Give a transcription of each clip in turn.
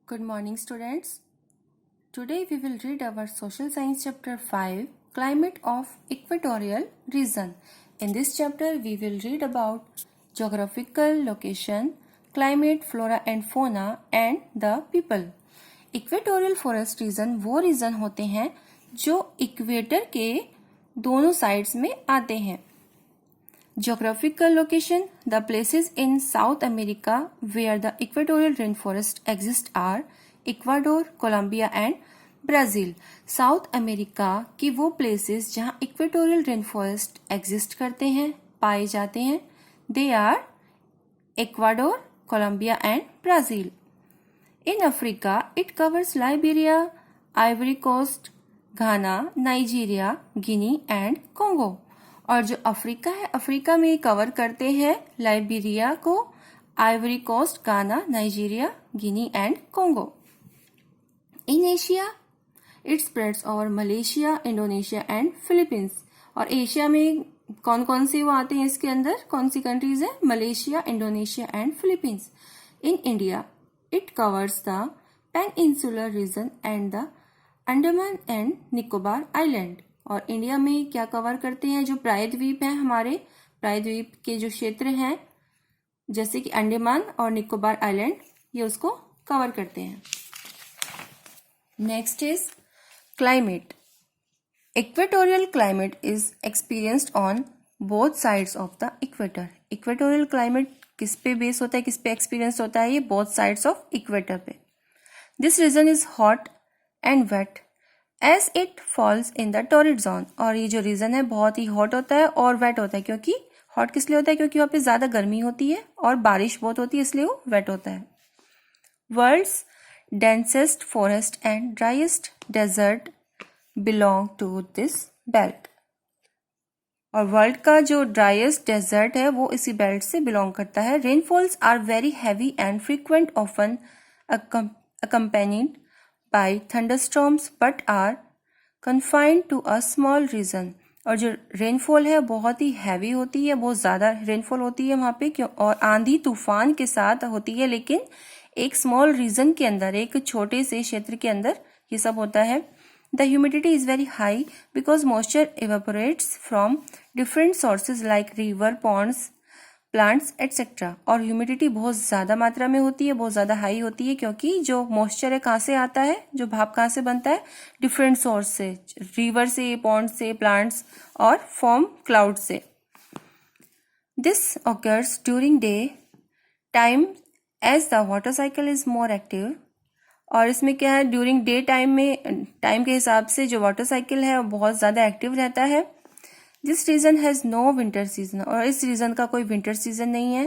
Good morning, students. Today we will read our Social Science chapter 5, Climate of Equatorial Region. In this chapter, we will read about geographical location, climate, flora and fauna, and the people. Equatorial forest region वो reason होते हैं जो equator के दोनों sides में आते हैं. Geographical location. The places in South America where the equatorial rainforest exists are Ecuador, Colombia and Brazil. South America की वो places जहाँ equatorial rainforest exist करते हैं, पाए जाते हैं, they are Ecuador, Colombia and Brazil. In Africa, it covers Liberia, Ivory Coast, Ghana, Nigeria, Guinea and Congo. और जो अफ्रीका है, अफ्रीका में कवर करते हैं लाइबेरिया को, आइवरी कोस्ट, गाना, Nigeria, Guinea and Congo. In Asia it spreads over Malaysia, Indonesia and Philippines. और Asia में कौन कौन से वो आते हैं इसके अंदर, कौन सी कंट्रीज है? Malaysia, Indonesia and Philippines. In India it covers the peninsular reason and the Andaman and Nicobar island. और इंडिया में क्या कवर करते हैं? जो प्रायद्वीप हैं, हमारे प्रायद्वीप के जो क्षेत्र हैं जैसे कि अंडमान और निकोबार आइलैंड, ये उसको कवर करते हैं. Next is climate. Equatorial climate is experienced on both sides of the equator. Equatorial climate किस पे बेस होता है, किस पे एक्सपीरियंस होता है? ये बोथ साइड्स ऑफ इक्वेटर पे. This region is hot and wet as it falls in the torrid zone. और ये जो रीजन है बहुत ही हॉट होता है और वेट होता है. क्योंकि हॉट किस लिए होता है? क्योंकि वहाँ पे ज़्यादा गर्मी होती है और बारिश बहुत होती है, इसलिए वो वेट होता है. World's densest forest and driest desert belong to this belt. और वर्ल्ड का जो ड्राइएस्ट डेजर्ट है वो इसी बेल्ट से बिलोंग करता है. Rainfalls are very heavy and frequent, often accompanied by thunderstorms but are confined to a small region. और जो रेनफॉल है बहुत ही हैवी होती है, बहुत ज़्यादा रेनफॉल होती है वहाँ पे, क्यों? और आंधी तूफान के साथ होती है, लेकिन एक स्मॉल रीजन के अंदर, एक छोटे से क्षेत्र के अंदर ये सब होता है. The humidity is very high because moisture evaporates from different sources like river, ponds, plants etcetera. और ह्यूमिडिटी बहुत ज़्यादा मात्रा में होती है, बहुत ज़्यादा हाई होती है, क्योंकि जो मॉइस्चर है कहाँ से आता है, जो भाप कहाँ से बनता है? डिफरेंट सोर्स से, रिवर से, पॉन्ड से, प्लांट्स और फॉर्म क्लाउड से. This occurs during day time as the water cycle is more active. और इसमें क्या है, ड्यूरिंग डे टाइम में, टाइम के हिसाब से जो वाटर साइकिल है वो बहुत ज़्यादा एक्टिव रहता है. This region has no winter season. और इस रीजन का कोई विंटर सीजन नहीं है.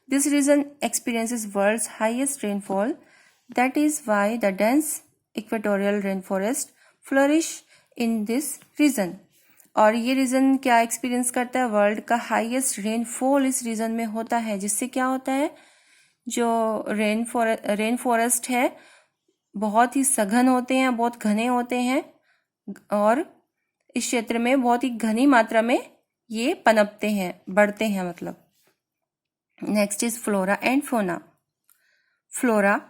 This region experiences world's highest rainfall. That is why the dense equatorial rain forest flourish in this region. और ये रीजन क्या एक्सपीरियंस करता है? वर्ल्ड का हाईएस्ट रेनफॉल इस रीजन में होता है, जिससे क्या होता है, जो रेन फॉरेस्ट है बहुत ही सघन होते हैं, बहुत घने होते हैं, और इस क्षेत्र में बहुत ही घनी मात्रा में ये पनपते हैं, बढ़ते हैं मतलब. Next is flora and fauna. Flora.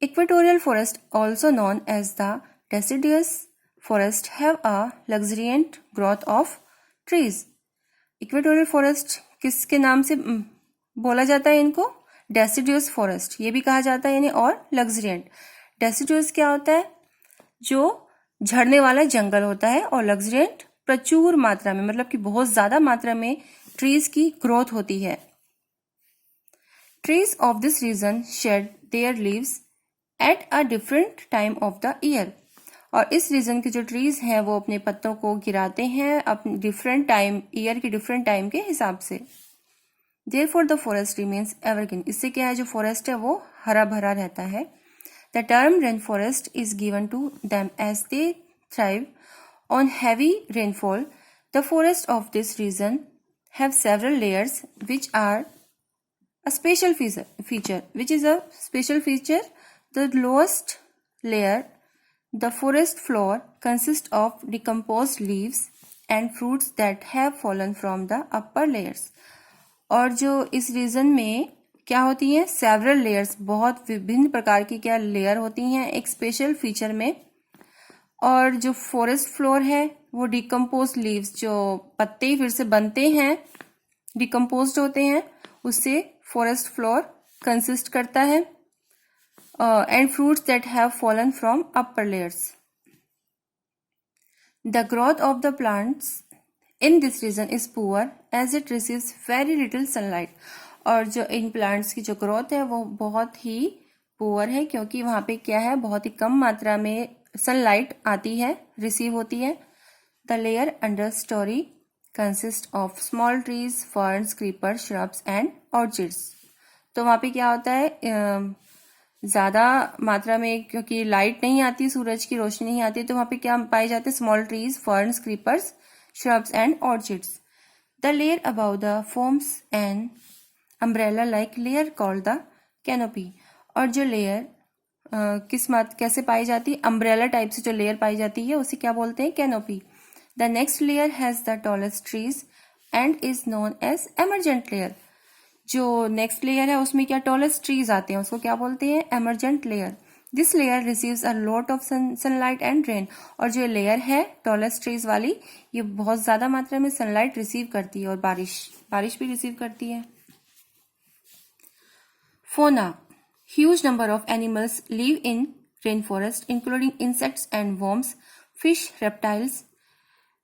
Equatorial forest also known as the deciduous forest have a luxuriant growth of trees. Equatorial forest किसके नाम से बोला जाता है इनको? डेसिडियस फॉरेस्ट ये भी कहा जाता है इन्हें, और लग्जरियंट. डेसिडियस क्या होता है? जो झड़ने वाला जंगल होता है, और लग्जरियंट प्रचुर मात्रा में, मतलब कि बहुत ज्यादा मात्रा में ट्रीज की ग्रोथ होती है. Trees of this region shed their leaves at a different time of the year. और इस रीजन के जो ट्रीज हैं वो अपने पत्तों को गिराते हैं अपने डिफरेंट टाइम, ईयर के डिफरेंट टाइम के हिसाब से. Therefore the forest remains evergreen. इससे क्या है, जो फॉरेस्ट है वो हरा भरा रहता है. The term rainforest is given to them as they thrive on heavy rainfall. The forests of this region have several layers, which are a special feature. Which is a special feature? The lowest layer, the forest floor, consists of decomposed leaves and fruits that have fallen from the upper layers. और जो इस reason में क्या होती हैं? Several layers, बहुत विभिन्न प्रकार की क्या लेयर होती हैं एक स्पेशल फीचर में। और जो फॉरेस्ट फ्लोर है वो डिकम्पोज लीव्स, जो पत्ते फिर से बनते हैं, डिकम्पोज होते हैं, उससे फॉरेस्ट फ्लोर कंसिस्ट करता है। And fruits that have fallen from upper layers. The growth of the plants in this region is poor as it receives very little sunlight. और जो इन प्लांट्स की जो ग्रोथ है वो बहुत ही पुअर है, क्योंकि वहाँ पे क्या है, बहुत ही कम मात्रा में सनलाइट आती है, रिसीव होती है। The layer under story consist of small trees, ferns, creepers, shrubs and orchids. तो वहाँ पे क्या होता है, ज़्यादा मात्रा में क्योंकि लाइट नहीं आती, सूरज की रोशनी नहीं आती, तो वहाँ पे क्या पाए जाते हैं? Small trees, ferns, creepers, shrubs and orchids. The layer above the forms an umbrella-like layer called the canopy. और जो लेयर कैसे पाई जाती है? अम्ब्रेला टाइप से जो लेयर पाई जाती है उसे क्या बोलते हैं? Canopy. The next layer has the tallest trees and is known as emergent layer. जो नेक्स्ट लेयर है उसमें क्या टॉलेस्ट ट्रीज आते हैं, उसको क्या बोलते हैं? Emergent layer. This layer receives a lot of sunlight and rain. और जो लेयर है टॉलेस्ट ट्रीज वाली, ये बहुत ज्यादा मात्रा में सनलाइट रिसीव करती है और बारिश भी रिसीव करती है. Fauna. Huge number of animals live in rainforest, including insects and worms, fish, reptiles,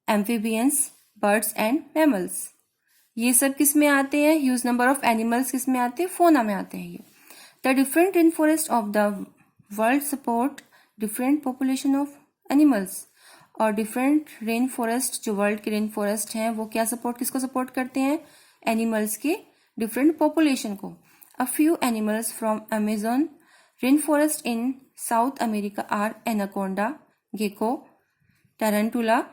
amphibians, birds and mammals. ये सब किस में आते हैं? ह्यूज नंबर ऑफ एनिमल्स किस में आते हैं? फोना में आते हैं ये. The different rain forest of the world support different population of animals. और डिफरेंट रेन फॉरेस्ट, जो वर्ल्ड के रेन फॉरेस्ट हैं, वो क्या सपोर्ट, किसको सपोर्ट करते हैं? एनिमल्स के डिफरेंट पॉपुलेशन को. A few animals from Amazon rain forest in South America are anaconda, gecko, tarantula,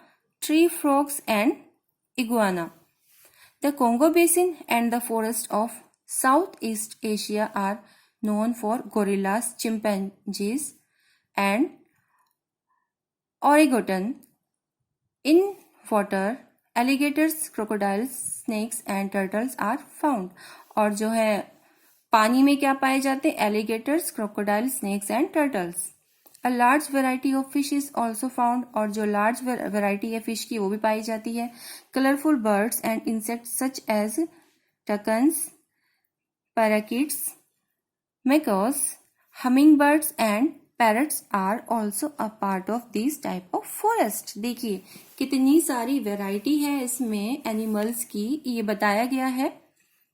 tree frogs and iguana. The Congo Basin and the forests of Southeast Asia are known for gorillas, chimpanzees, and orangutan. In water, alligators, crocodiles, snakes and turtles are found. और जो है पानी में क्या पाए जाते हैं? Alligators, crocodile, snakes and turtles. A large variety of fish is also found. और जो large variety है फिश की वो भी पाई जाती है. Colorful birds and insects such as toucans, parakeets, macaws, hummingbirds and parrots are also a part of these type of forest. देखिए कितनी सारी वैरायटी है इसमें एनिमल्स की, ये बताया गया है.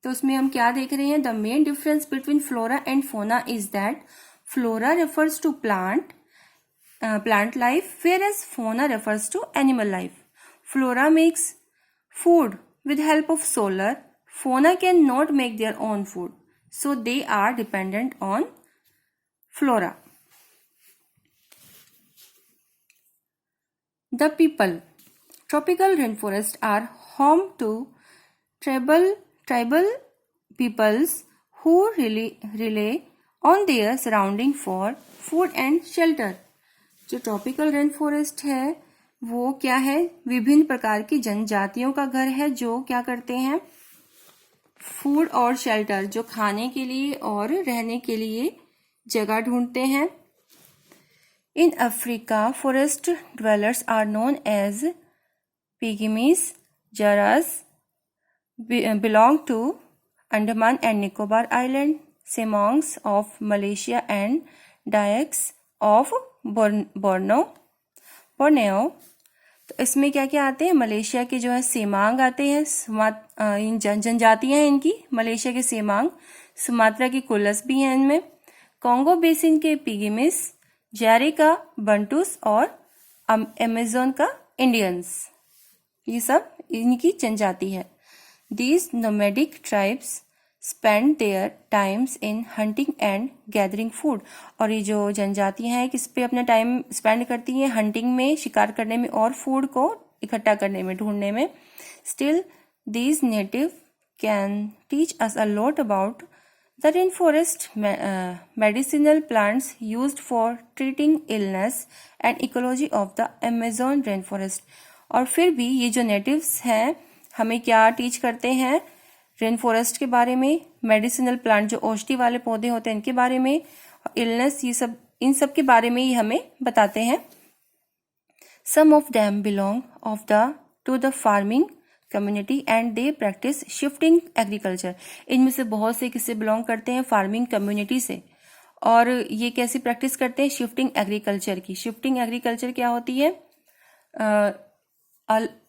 तो उसमें हम क्या देख रहे हैं? The main difference between flora and fauna is that flora refers to plant life, whereas fauna refers to animal life. Flora makes food with help of solar. Fauna cannot make their own food, so they are dependent on flora. The people. Tropical rainforests are home to tribal peoples who rely on their surrounding for food and shelter. जो tropical rain forest है वो क्या है? विभिन्न प्रकार की जनजातियों का घर है जो क्या करते हैं? फूड और शेल्टर, जो खाने के लिए और रहने के लिए जगह ढूंढते हैं. In Africa forest dwellers are known as pygmies. Jarawas belong to Andaman and Nicobar island, Semangs of Malaysia and Dayaks of Borneo. तो इसमें क्या क्या आते हैं? मलेशिया के जो है सेमांग आते हैं, इन जनजातियां हैं इनकी, मलेशिया के सेमांग, सुमात्रा की कुलस भी हैं इनमें, कॉन्गो बेसिन के पिग्मीज, जारे का बंटूस और अमेजोन का इंडियंस. ये सब इनकी जनजाति है. These nomadic tribes spend their times in hunting and gathering food. और ये जो जनजातियां हैं किस पे अपना टाइम स्पेंड करती हैं? हंटिंग में, शिकार करने में और फूड को इकट्ठा करने में, ढूंढने में. Still these native can teach us a lot about the rain forest, medicinal plants used for treating illness and ecology of the Amazon rain forest. और फिर भी ये जो नेटिव्स हैं हमें क्या टीच करते हैं? रेन फॉरेस्ट के बारे में, मेडिसिनल प्लांट जो औषधि वाले पौधे होते हैं इनके बारे में, इलनेस, ये सब, इन सब के बारे में ये हमें बताते हैं। Some of them belong to the farming community and they practise shifting agriculture. इनमें से बहुत से किससे बिलोंग करते हैं? फार्मिंग कम्युनिटी से। और ये कैसी प्रैक्टिस करते हैं? शिफ्टिंग एग्रीकल्चर की। शिफ्टिंग एग्रीकल्चर क्या होती है?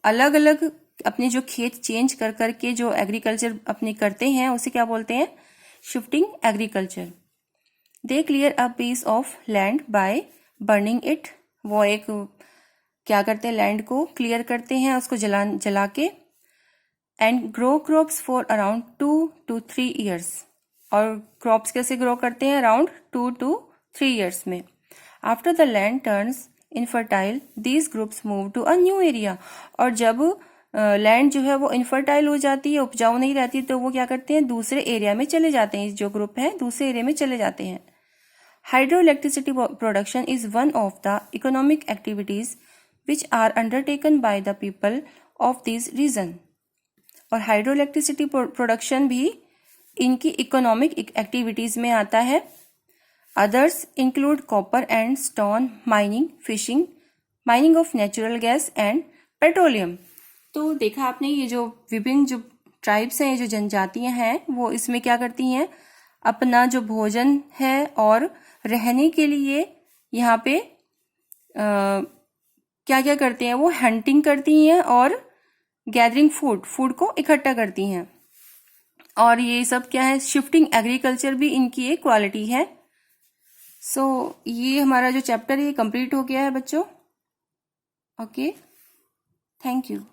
अलग अलग अपने जो खेत चेंज कर करके जो एग्रीकल्चर अपने करते हैं उसे क्या बोलते हैं? Shifting agriculture. They clear a piece of land by burning it. वो एक क्या करते हैं? लैंड को क्लियर करते हैं, उसको जला के। And grow crops for around 2 to 3 years। और क्रॉप्स कैसे ग्रो करते हैं? अराउंड 2 to 3 years में। After the land turns infertile these groups move to a new area. और जब लैंड जो है वो इनफर्टाइल हो जाती है, उपजाऊ नहीं रहती, तो वो क्या करते हैं? दूसरे एरिया में चले जाते हैं। जो ग्रुप है दूसरे एरिया में चले जाते हैं। Hydro electricity production is one of the economic activities which are undertaken by the people of this region. और हाइड्रो इलेक्ट्रिसिटी प्रोडक्शन भी इनकी इकोनॉमिक एक्टिविटीज में आता है। Others include copper and stone mining, fishing, mining of natural gas and petroleum. तो देखा आपने, ये जो विभिन्न जो ट्राइब्स हैं, ये जो जनजातियां हैं, वो इसमें क्या करती हैं? अपना जो भोजन है और रहने के लिए यहाँ पे क्या क्या करते हैं? वो हंटिंग करती हैं और गैदरिंग फूड को इकट्ठा करती हैं। और ये सब क्या है? शिफ्टिंग एग्रीकल्चर भी इनकी एक क्वालिटी है। सो ये हमारा जो चैप्टर है ये कंप्लीट हो गया है बच्चों। Okay, thank you.